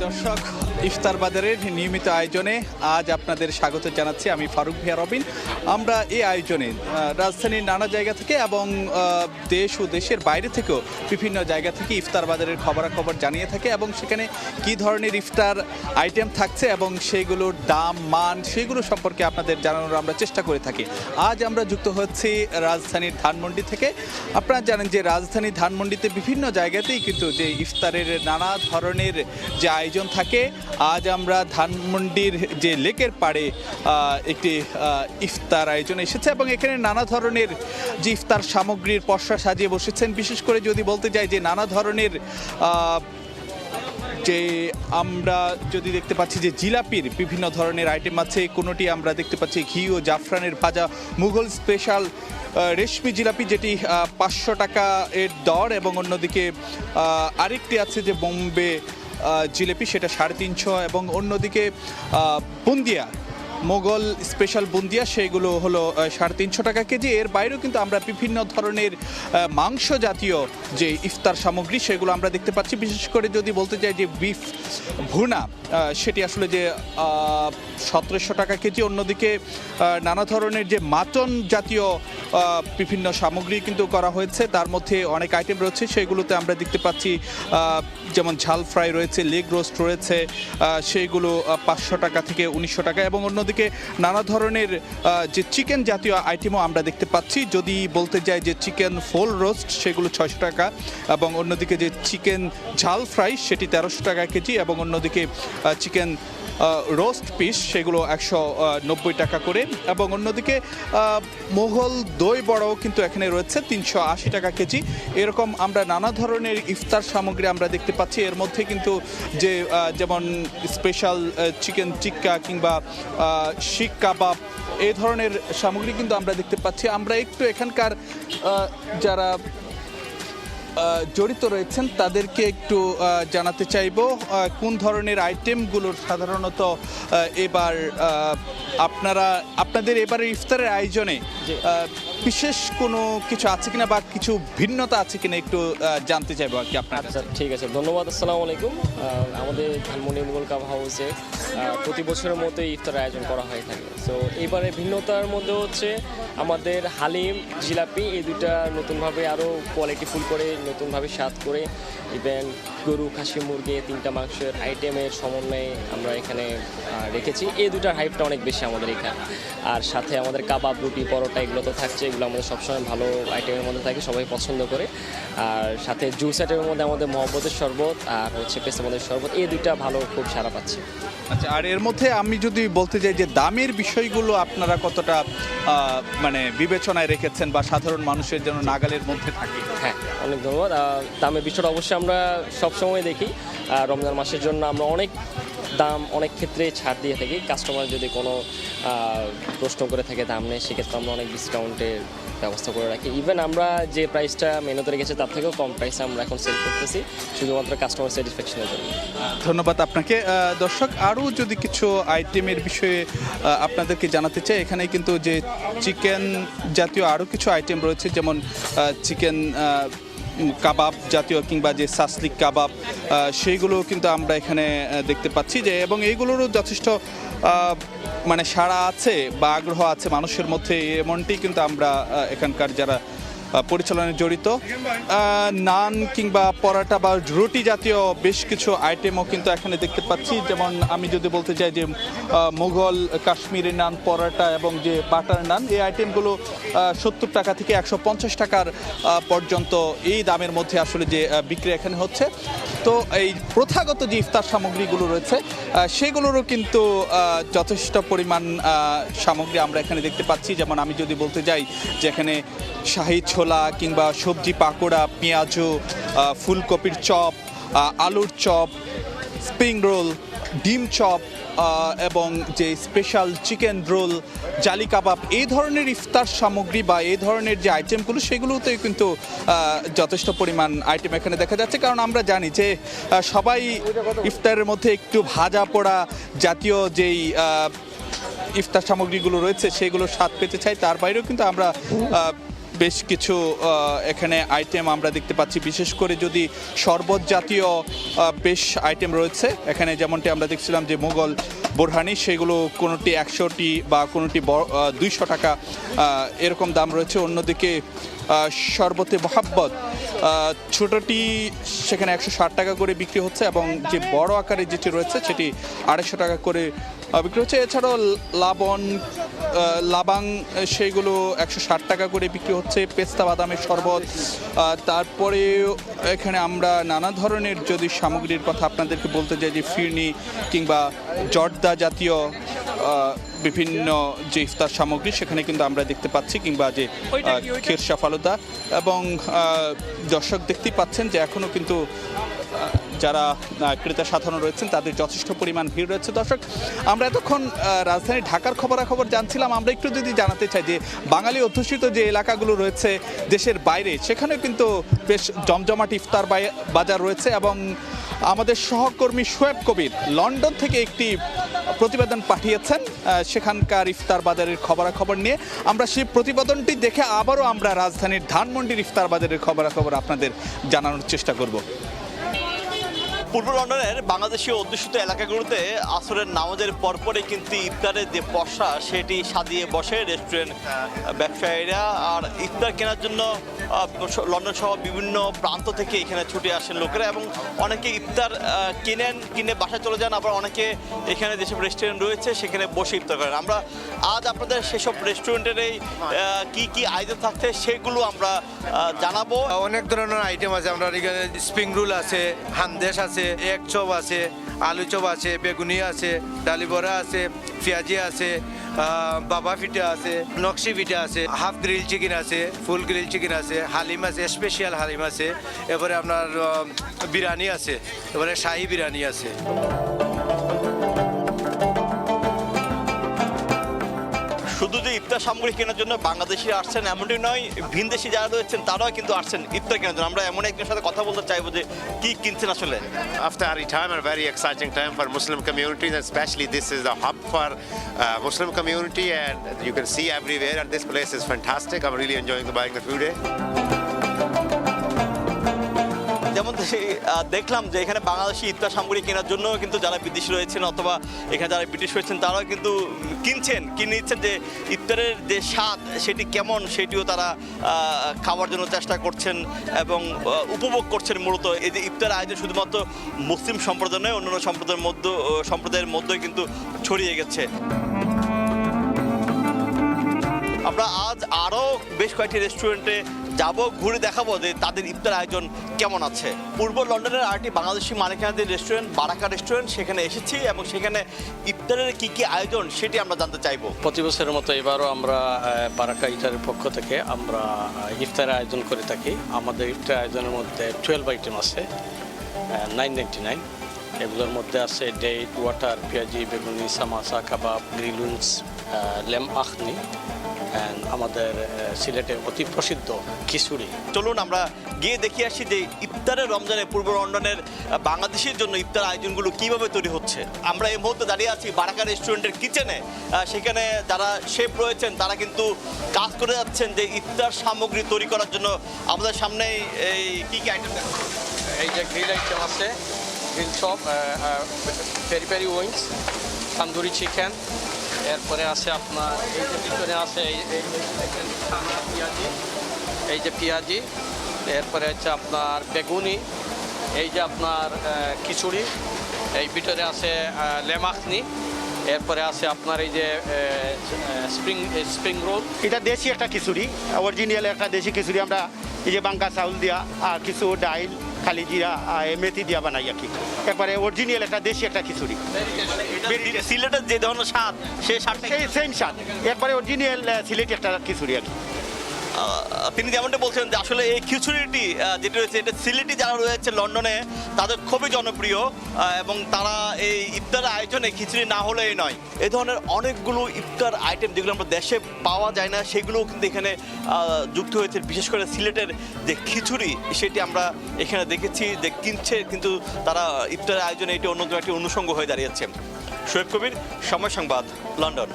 দর্শক, ইফতার বাজারের নিয়মিত আয়োজনে আজ আপনাদের স্বাগত জানাচ্ছি। আমি ফারুক ভিয়া রবিন। আমরা এই আয়োজনে রাজধানীর নানা জায়গা থেকে এবং দেশ ও দেশের বাইরে থেকেও বিভিন্ন জায়গা থেকে ইফতার বাজারের খবরাখবর জানিয়ে থাকে এবং সেখানে কী ধরনের ইফতার আইটেম থাকছে এবং সেইগুলোর দাম মান সেগুলো সম্পর্কে আপনাদের জানানোর আমরা চেষ্টা করে থাকি। আজ আমরা যুক্ত হচ্ছি রাজধানীর ধানমন্ডি থেকে। আপনারা জানেন যে রাজধানীর ধানমন্ডিতে বিভিন্ন জায়গাতেই কিন্তু যে ইফতারের নানা ধরনের যে আয়োজন থাকে। আজ আমরা ধানমন্ডির যে লেকের পাড়ে একটি ইফতার আয়োজন এসেছে এবং এখানে নানা ধরনের যে ইফতার সামগ্রীর পসরা সাজিয়ে বসেছেন। বিশেষ করে যদি বলতে যাই যে নানা ধরনের যে আমরা যদি দেখতে পাচ্ছি যে জিলাপির বিভিন্ন ধরনের আইটেম আছে। কোনোটি আমরা দেখতে পাচ্ছি ঘি ও জাফরানের ভাজা মুঘল স্পেশাল রেশমি জিলাপি, যেটি 500 টাকা এর দর, এবং অন্যদিকে আরেকটি আছে যে বোম্বে জিলাপি, সেটা 350, এবং অন্যদিকে বুন্দিয়া মোগল স্পেশাল বুন্দিয়া, সেইগুলো হলো 350 টাকা কেজি। এর বাইরেও কিন্তু আমরা বিভিন্ন ধরনের মাংস জাতীয় যে ইফতার সামগ্রী সেগুলো আমরা দেখতে পাচ্ছি। বিশেষ করে যদি বলতে চাই যে বিফ ভুনা, সেটি আসলে যে 1700 টাকা কেজি। অন্যদিকে নানা ধরনের যে মাটন জাতীয় বিভিন্ন সামগ্রী কিন্তু করা হয়েছে, তার মধ্যে অনেক আইটেম রয়েছে। সেগুলোতে আমরা দেখতে পাচ্ছি যেমন ঝাল ফ্রাই রয়েছে, লেগ রোস্ট রয়েছে, সেইগুলো 500 টাকা থেকে 1900 টাকা, এবং অন্যদিকে নানা ধরনের যে চিকেন জাতীয় আইটেমও আমরা দেখতে পাচ্ছি। যদি বলতে যাই যে চিকেন ফুল রোস্ট, সেগুলো 600 টাকা, এবং অন্যদিকে যে চিকেন ঝাল ফ্রাই সেটি 1300 টাকা কেজি, এবং অন্যদিকে চিকেন রোস্ট পিস সেগুলো 190 টাকা করে, এবং অন্যদিকে মোগল দই বড়াও কিন্তু এখানে রয়েছে 380 টাকা কেজি। এরকম আমরা নানা ধরনের ইফতার সামগ্রী আমরা দেখতে পাচ্ছি। এর মধ্যে কিন্তু যে যেমন স্পেশাল চিকেন টিক্কা কিংবা শিক কাবাব, এই ধরনের সামগ্রী কিন্তু আমরা দেখতে পাচ্ছি। আমরা একটু এখানকার যারা জড়িত রয়েছেন তাদেরকে একটু জানাতে চাইব কোন ধরনের আইটেমগুলোর সাধারণত এবার আপনাদের এবারে ইফতারের আয়োজনে বিশেষ কোনো কিছু আছে কিনা বা কিছু ভিন্নতা আছে কিনা একটু জানতে চাইবো আর কি আপনার। আচ্ছা, ঠিক আছে, ধন্যবাদ। আসসালামু আলাইকুম। আমাদের ধানমন্ডি মুঘল কাবাব হাউসে প্রতি বছরের মতো ইফতার আয়োজন করা হয়ে থাকে। সো এইবারে ভিন্নতার মধ্যে হচ্ছে আমাদের হালিম, জিলাপি, এই দুটা নতুনভাবে আরও কোয়ালিটিফুল করে, নতুনভাবে স্বাদ করে, ইভেন গরু, খাসি, মুরগি, 3টা মাংসের আইটেমের সমন্বয়ে আমরা এখানে রেখেছি। এই দুটার হাইপটা অনেক বেশি আমাদের এখানে। আর সাথে আমাদের কাবাব, রুটি, পরোটা এগুলো তো থাকছে। এগুলো আমাদের সবসময় ভালো আইটেমের মধ্যে থাকে, সবাই পছন্দ করে। আর সাথে জুস আইটেমের মধ্যে আমাদের মহব্বতের শরবত আর হচ্ছে পেস্তামদের শরবত, এই দুইটা ভালো খুব সারা পাচ্ছে। আচ্ছা, আর এর মধ্যে আমি যদি বলতে যাই যে দামের বিষয়গুলো আপনারা কতটা মানে বিবেচনায় রেখেছেন বা সাধারণ মানুষের যেন নাগালের মধ্যে থাকে? হ্যাঁ, অনেক ধন্যবাদ। দামের বিষয়টা অবশ্যই আমরা সবসময় দেখি। রমজান মাসের জন্য আমরা অনেক ক্ষেত্রে ছাড় দিয়ে থাকি। কাস্টমার যদি কোনো প্রশ্ন করে থাকে দাম নেই, সেক্ষেত্রে আমরা অনেক ডিসকাউন্টের ব্যবস্থা করে রাখি। ইভেন আমরা যে প্রাইসটা মেনুতে রেখেছি তার থেকেও কম প্রাইসে আমরা এখন সেল করতেছি, শুধুমাত্র কাস্টমার স্যাটিসফ্যাকশনের জন্য। ধন্যবাদ আপনাকে। দর্শক, আরও যদি কিছু আইটেমের বিষয়ে আপনাদেরকে জানাতে চাই, এখানে কিন্তু যে চিকেন জাতীয় আরও কিছু আইটেম রয়েছে, যেমন চিকেন কাবাব জাতীয় কিংবা যে সাসলিক কাবাব, সেইগুলো কিন্তু আমরা এখানে দেখতে পাচ্ছি যে, এবং এইগুলোরও যথেষ্ট মানে সাড়া আছে বা আগ্রহ আছে মানুষের মধ্যে, এমনটি কিন্তু আমরা এখানকার যারা পরিচালনায় জড়িত নান কিংবা পরাটা বা রুটি জাতীয় বেশ কিছু আইটেমও কিন্তু এখানে দেখতে পাচ্ছি। যেমন আমি যদি বলতে চাই যে মুঘল কাশ্মীরি নান, পরাটা এবং যে বাটার নান, এই আইটেমগুলো 70 টাকা থেকে 150 টাকার পর্যন্ত এই দামের মধ্যে আসলে যে বিক্রি এখানে হচ্ছে। তো এই প্রথাগত যে ইফতার সামগ্রীগুলো রয়েছে সেগুলোরও কিন্তু যথেষ্ট পরিমাণ সামগ্রী আমরা এখানে দেখতে পাচ্ছি। যেমন আমি যদি বলতে যাই যে এখানে শাহি ছোলা কিংবা সবজি পাকোড়া, পেঁয়াজু, ফুলকপির চপ, আলুর চপ, স্প্রিং রোল, ডিম চপ, এবং যে স্পেশাল চিকেন রোল, জালি কাবাব, এই ধরনের ইফতার সামগ্রী বা এই ধরনের যে আইটেমগুলো সেগুলোতেও কিন্তু যথেষ্ট পরিমাণ আইটেম এখানে দেখা যাচ্ছে। কারণ আমরা জানি যে সবাই ইফতারের মধ্যে একটু ভাজা পোড়া জাতীয় যেই ইফতার সামগ্রীগুলো রয়েছে সেগুলো স্বাদ পেতে চাই। তার বাইরেও কিন্তু আমরা বেশ কিছু এখানে আইটেম আমরা দেখতে পাচ্ছি, বিশেষ করে যদি শরবত জাতীয় বেশ আইটেম রয়েছে এখানে, যেমনটি আমরা দেখছিলাম যে মুঘল বোরহানি, সেগুলো কোনোটি 100টি বা কোনোটি 200 টাকা এরকম দাম রয়েছে। অন্যদিকে শরবতে মোহাব্বত ছোটটি সেখানে 160 টাকা করে বিক্রি হচ্ছে, এবং যে বড় আকারে যেটি রয়েছে সেটি 250 টাকা করে বিক্রি হচ্ছে। এছাড়াও লাবাং সেইগুলো 160 টাকা করে বিক্রি হচ্ছে। পেস্তা বাদামের শরবত, তারপরে এখানে আমরা নানা ধরনের যদি সামগ্রীর কথা আপনাদেরকে বলতে যাই, যে ফিরনি কিংবা জর্দা জাতীয় বিভিন্ন যে ইফতার সামগ্রী সেখানে কিন্তু আমরা দেখতে পাচ্ছি, কিংবা যে খেরসা ফালুদা, এবং দর্শক দেখতেই পাচ্ছেন যে এখনও কিন্তু যারা ক্রেতা সাধারণ রয়েছেন তাদের যথেষ্ট পরিমাণ ভিড় রয়েছে। দর্শক, আমরা এতক্ষণ রাজধানী ঢাকার খবরাখবর জানছিলাম, আমরা একটু যদি জানাতে চাই যে বাঙালি অধ্যুষিত যে এলাকাগুলো রয়েছে দেশের বাইরে, সেখানে কিন্তু বেশ জমজমাট ইফতার বাজার রয়েছে, এবং আমাদের সহকর্মী শোয়েব কবির লন্ডন থেকে একটি প্রতিবেদন পাঠিয়েছেন সেখানকার ইফতার বাজারের খবরাখবর নিয়ে। আমরা সেই প্রতিবেদনটি দেখে আবারও আমরা রাজধানীর ধানমন্ডির ইফতার বাজারের খবরাখবর আপনাদের জানানোর চেষ্টা করব। পূর্ব লন্ডনের বাংলাদেশি অধ্যুষিত এলাকাগুলোতে আসরের নামাজের পরপরই কিন্তু ইফতারের যে পসরা সেটি সাজিয়ে বসে রেস্টুরেন্ট ব্যবসায়ীরা। আর ইফতার কেনার জন্য লন্ডন সহ বিভিন্ন প্রান্ত থেকে এখানে ছুটে আসেন লোকেরা, এবং অনেকে ইফতার কিনে বাসায় চলে যান, আবার অনেকে এখানে যেসব রেস্টুরেন্ট রয়েছে সেখানে বসে ইফতার করেন। আমরা আজ আপনাদের সেসব রেস্টুরেন্টের এই কি আয়োজন থাকছে সেগুলো আমরা জানাবো। অনেক ধরনের আইটেম আছে। আমরা এখানে স্প্রিং রোল আছে, হান্দেশ আছে, এক চপ আছে, আলু চপ আছে, বেগুনি আছে, ডালি বড়া আছে, পেঁয়াজি আছে, বাবা পিঠা আছে, নকশি পিঠা আছে, হাফ গ্রিল চিকেন আছে, ফুল গ্রিল চিকেন আছে, হালিম আছে, স্পেশাল হালিম আছে, এবারে আপনার বিরিয়ানি আছে, এবারে শাহি বিরিয়ানি আছে। শুধু যে ইফতার সামগ্রী কেনার জন্য বাংলাদেশিরা আসছেন এমনটি নয়, ভিনদেশি যারা রয়েছেন তারাও কিন্তু আসছেন ইফতার কেনার জন্য। আমরা এমন একজনের সাথে কথা বলতে চাইবো যে কি কিনছেন আসলে। Iftari time, a very exciting time for Muslim communities, and especially this is the hub for Muslim community, and you can see everywhere, and this place is fantastic. I'm really enjoying buying the food here. যেমন দেখলাম যে এখানে বাংলাদেশি ইফতার সামগ্রী কেনার জন্য কিন্তু যারা বিদেশি রয়েছেন অথবা এখানে যারা ব্রিটিশ রয়েছেন তারাও কিন্তু কিনে নিচ্ছেন, যে ইফতারের যে স্বাদ সেটি কেমন সেটিও তারা খাওয়ার জন্য চেষ্টা করছেন এবং উপভোগ করছেন। মূলত এই যে ইফতার আয়োজন শুধুমাত্র মুসলিম সম্প্রদায় নয়, অন্যান্য সম্প্রদায়ের মধ্যেই কিন্তু ছড়িয়ে গেছে। আমরা আজ আরও বেশ কয়েকটি রেস্টুরেন্টে যাব, ঘুরে দেখাবো যে তাদের ইফতার আয়োজন কেমন আছে। পূর্ব লন্ডনের আরেকটি বাংলাদেশি মালিকানাধীন রেস্টুরেন্ট বারাকা রেস্টুরেন্ট, সেখানে এসেছি এবং সেখানে ইফতারের কি আয়োজন সেটি আমরা জানতে চাইবো। প্রতি বছরের মতো এবারও আমরা বারাকা ইফতারের পক্ষ থেকে আমরা ইফতারের আয়োজন করে থাকি। আমাদের ইফতার আয়োজনের মধ্যে 12 আইটেম আছে, 9.99। এগুলোর মধ্যে আছে ডেট, ওয়াটার, পেঁয়াজি, বেগুনি, সামাসা, কাবাব, গ্রিলুন্স, লেম আখনি, আমাদের সিলেটে অতি প্রসিদ্ধ খিচুড়ি। চলুন আমরা গিয়ে দেখে আসি যে ইফতারের রমজানে পূর্ব লন্ডনের বাংলাদেশের জন্য ইফতার আয়োজনগুলো কিভাবে তৈরি হচ্ছে। আমরা এই মুহূর্তে দাঁড়িয়ে আছি বারাকা রেস্টুরেন্টের কিচেনে। সেখানে যারা শেফ রয়েছেন তারা কিন্তু কাজ করে যাচ্ছেন যে ইফতার সামগ্রী তৈরি করার জন্য। আমাদের সামনে এই কি আইটেম দেখো, এই যে গ্রিল আইটেম আছে, grill chop, peri peri wings, tandoori chicken, এরপরে আছে আপনার এই যে পিছনে আছে এই যে পেঁয়াজি, এরপরে হচ্ছে আপনার বেগুনি, এই যে আপনার খিচুড়ি, ভিতরে আছে লেমাখনি, এরপরে আছে আপনার এই যে স্প্রিং রোল। এটা দেশি একটা খিচুড়ি, অরিজিনাল একটা দেশি খিচুড়ি। আমরা এই যে বাঙ্কা চাউল দিয়া আর কিছু ডাইল, খালি জিরা, মেথি দিয়া বানাই আর কি। একবারে অরিজিনাল একটা দেশি একটা খিচুড়ি। সিলেটের যে ধরনের স্বাদ সেই স্বাদটা সেম স্বাদ, একবারে অরিজিনাল সিলেটি একটা খিচুড়ি আর কি। তিনি যেমনটা বলছেন যে আসলে এই খিচুড়িটি যেটা রয়েছে এটা সিলেটি যারা রয়েছে লন্ডনে তাদের খুবই জনপ্রিয়, এবং তারা এই ইফতার আয়োজনে খিচুড়ি না হলেই নয়। এই ধরনের অনেকগুলো ইফতার আইটেম যেগুলো আমরা দেশে পাওয়া যায় না সেগুলোও কিন্তু এখানে যুক্ত হয়েছে। বিশেষ করে সিলেটের যে খিচুড়ি সেটি আমরা এখানে দেখেছি যে কিনছে, কিন্তু তারা ইফতার আয়োজনে এটি অন্যতম একটি অনুষঙ্গ হয়ে দাঁড়িয়েছে। শোয়েব কবির, সময় সংবাদ, লন্ডন।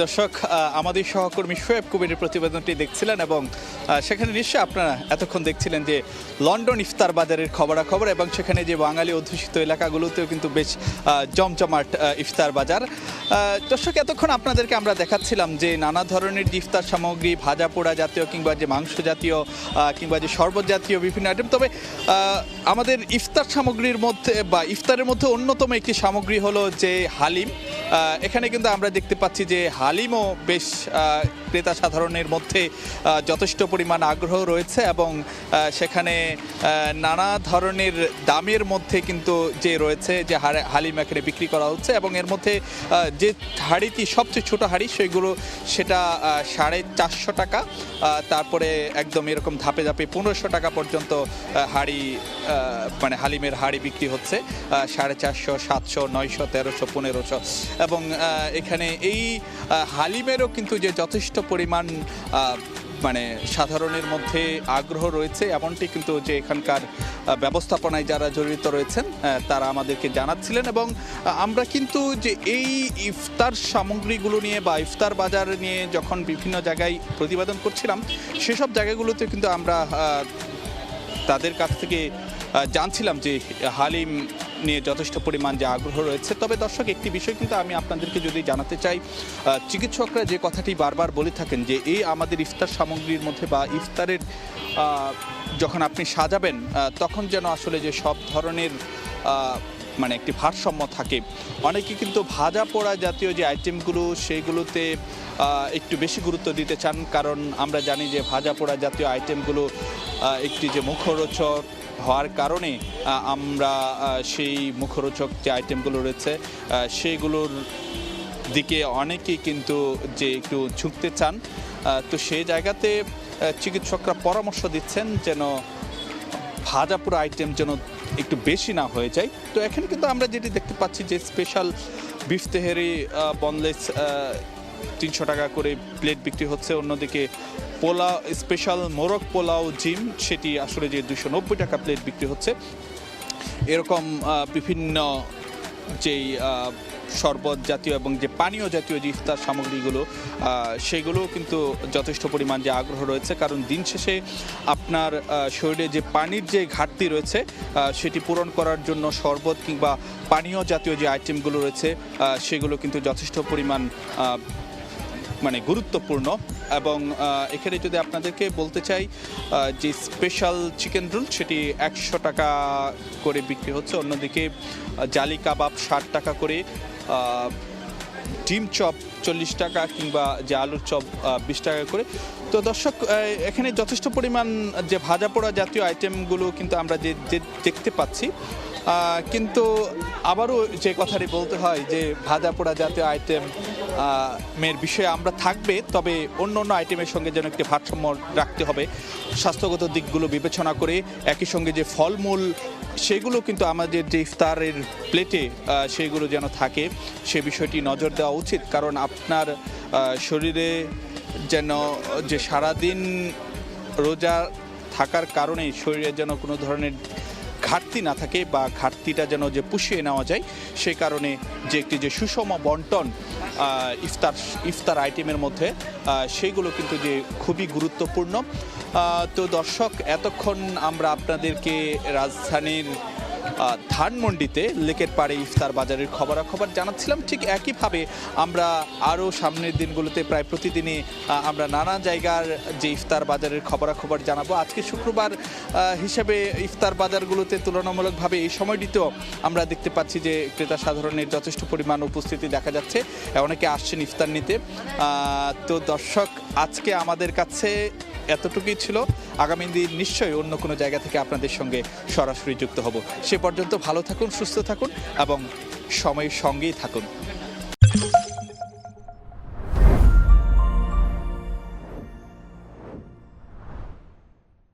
দর্শক, আমাদের সহকর্মী শোয়েব কবিরের প্রতিবেদনটি দেখছিলেন এবং সেখানে নিশ্চয়ই আপনারা এতক্ষণ দেখছিলেন যে লন্ডন ইফতার বাজারের খবরাখবর এবং সেখানে যে বাঙালি অধ্যুষিত এলাকাগুলোতেও কিন্তু বেশ জমজমাট ইফতার বাজার। দর্শক, এতক্ষণ আপনাদেরকে আমরা দেখাচ্ছিলাম যে নানা ধরনের যে ইফতার সামগ্রী, ভাজা পোড়া জাতীয় কিংবা যে মাংস জাতীয় কিংবা যে শরবত জাতীয় বিভিন্ন আইটেম। তবে আমাদের ইফতার সামগ্রীর মধ্যে বা ইফতারের মধ্যে অন্যতম একটি সামগ্রী হলো যে হালিম। এখানে কিন্তু আমরা দেখতে পাচ্ছি যে হালিমও বেশ ক্রেতা সাধারণের মধ্যে যথেষ্ট পরিমাণ আগ্রহ রয়েছে এবং সেখানে নানা ধরনের দামের মধ্যে কিন্তু যে রয়েছে যে হালিম এখানে বিক্রি করা হচ্ছে এবং এর মধ্যে যে হাঁড়িটি সবচেয়ে ছোটো হাঁড়ি সেটা 450 টাকা, তারপরে একদম এরকম ধাপে ধাপে 1500 টাকা পর্যন্ত হাঁড়ি মানে হালিমের হাঁড়ি বিক্রি হচ্ছে 450, 700, 900, 1300, 1500 এবং এখানে এই হালিমেরও কিন্তু যে যথেষ্ট পরিমাণ মানে সাধারণের মধ্যে আগ্রহ রয়েছে এমনটি কিন্তু যে এখানকার ব্যবস্থাপনায় যারা জড়িত রয়েছেন তারা আমাদেরকে জানাচ্ছিলেন। এবং আমরা কিন্তু যে এই ইফতার সামগ্রীগুলো নিয়ে বা ইফতার বাজার নিয়ে যখন বিভিন্ন জায়গায় প্রতিবেদন করছিলাম সেসব জায়গাগুলোতে কিন্তু আমরা তাদের কাছ থেকে জানছিলাম যে হালিম নিয়ে যথেষ্ট পরিমাণ যে আগ্রহ রয়েছে। তবে দর্শক, একটি বিষয় কিন্তু আমি আপনাদেরকে যদি জানাতে চাই, চিকিৎসকরা যে কথাটি বারবার বলে থাকেন যে এই আমাদের ইফতার সামগ্রীর মধ্যে বা ইফতারের যখন আপনি সাজাবেন তখন যেন আসলে যে সব ধরনের মানে একটি ভারসাম্য থাকে। অনেকে কিন্তু ভাজা পোড়া জাতীয় যে আইটেমগুলো সেইগুলোতে একটু বেশি গুরুত্ব দিতে চান, কারণ আমরা জানি যে ভাজা পোড়া জাতীয় আইটেমগুলো একটি যে মুখরোচক হওয়ার কারণে আমরা সেই মুখরোচক যে আইটেমগুলো রয়েছে সেইগুলোর দিকে অনেকেই কিন্তু যে একটু ঝুঁকতে চান। তো সেই জায়গাতে চিকিৎসকরা পরামর্শ দিচ্ছেন যেন ভাজা পোড়া আইটেম যেন একটু বেশি না হয়ে যায়। তো এখানে কিন্তু আমরা যেটি দেখতে পাচ্ছি যে স্পেশাল বিফ তেহেরি বনলেস 300 টাকা করে প্লেট বিক্রি হচ্ছে, অন্যদিকে পোলাও স্পেশাল মোরগ পোলাও জিম সেটি আসলে যে 290 টাকা প্লেট বিক্রি হচ্ছে। এরকম বিভিন্ন যেই শরবত জাতীয় এবং যে পানীয় জাতীয় যে ইফতার সামগ্রীগুলো সেগুলো কিন্তু যথেষ্ট পরিমাণ যে আগ্রহ রয়েছে, কারণ দিন শেষে আপনার শরীরে যে পানির যে ঘাটতি রয়েছে সেটি পূরণ করার জন্য শরবত কিংবা পানীয় জাতীয় যে আইটেমগুলো রয়েছে সেগুলো কিন্তু যথেষ্ট পরিমাণ মানে গুরুত্বপূর্ণ। এবং এখানে যদি আপনাদেরকে বলতে চাই যে স্পেশাল চিকেন রোল সেটি 100 টাকা করে বিক্রি হচ্ছে, অন্যদিকে জালি কাবাব 60 টাকা করে, ডিম চপ 40 টাকা কিংবা যে আলুর চপ 20 টাকা করে। তো দর্শক, এখানে যথেষ্ট পরিমাণ যে ভাজা পোড়া জাতীয় আইটেমগুলো কিন্তু আমরা যে দেখতে পাচ্ছি, কিন্তু আবারও যে কথাটি বলতে হয় যে ভাজা পোড়া জাতীয় আইটেম মের বিষয়ে আমরা থাকবে, তবে অন্য অন্য আইটেমের সঙ্গে যেন একটি ভারসাম্য রাখতে হবে স্বাস্থ্যগত দিকগুলো বিবেচনা করে। একই সঙ্গে যে ফলমূল সেগুলো কিন্তু আমাদের যে ইফতারের প্লেটে সেগুলো যেন থাকে সে বিষয়টি নজর দেওয়া উচিত, কারণ আপনার শরীরে যেন যে সারাদিন রোজা থাকার কারণে শরীরে যেন কোনো ধরনের ঘাটতি না থাকে বা ঘাটতিটা যেন যে পুষিয়ে নেওয়া যায়, সেই কারণে যে একটি যে সুষম বন্টন ইফতার আইটেমের মধ্যে সেইগুলো কিন্তু যে খুবই গুরুত্বপূর্ণ। তো দর্শক, এতক্ষণ আমরা আপনাদেরকে রাজধানীর ধানমন্ডিতে লেকের পাড়ে ইফতার বাজারের খবরাখবর জানাচ্ছিলাম। ঠিক একইভাবে আমরা আরও সামনের দিনগুলোতে প্রায় প্রতিদিনই আমরা নানা জায়গার যে ইফতার বাজারের খবরাখবর জানাবো। আজকে শুক্রবার হিসেবে ইফতার বাজারগুলোতে তুলনামূলকভাবে এই সময়টিতেও আমরা দেখতে পাচ্ছি যে ক্রেতা সাধারণের যথেষ্ট পরিমাণ উপস্থিতি দেখা যাচ্ছে, অনেকে আসছেন ইফতার নিতে। তো দর্শক, আজকে আমাদের কাছে এতটুকুই ছিল। আগামী দিন নিশ্চয়ই অন্য কোনো জায়গা থেকে আপনাদের সঙ্গে সরাসরি যুক্ত হব। সে পর্যন্ত ভালো থাকুন, সুস্থ থাকুন এবং সময়ের সঙ্গেই থাকুন।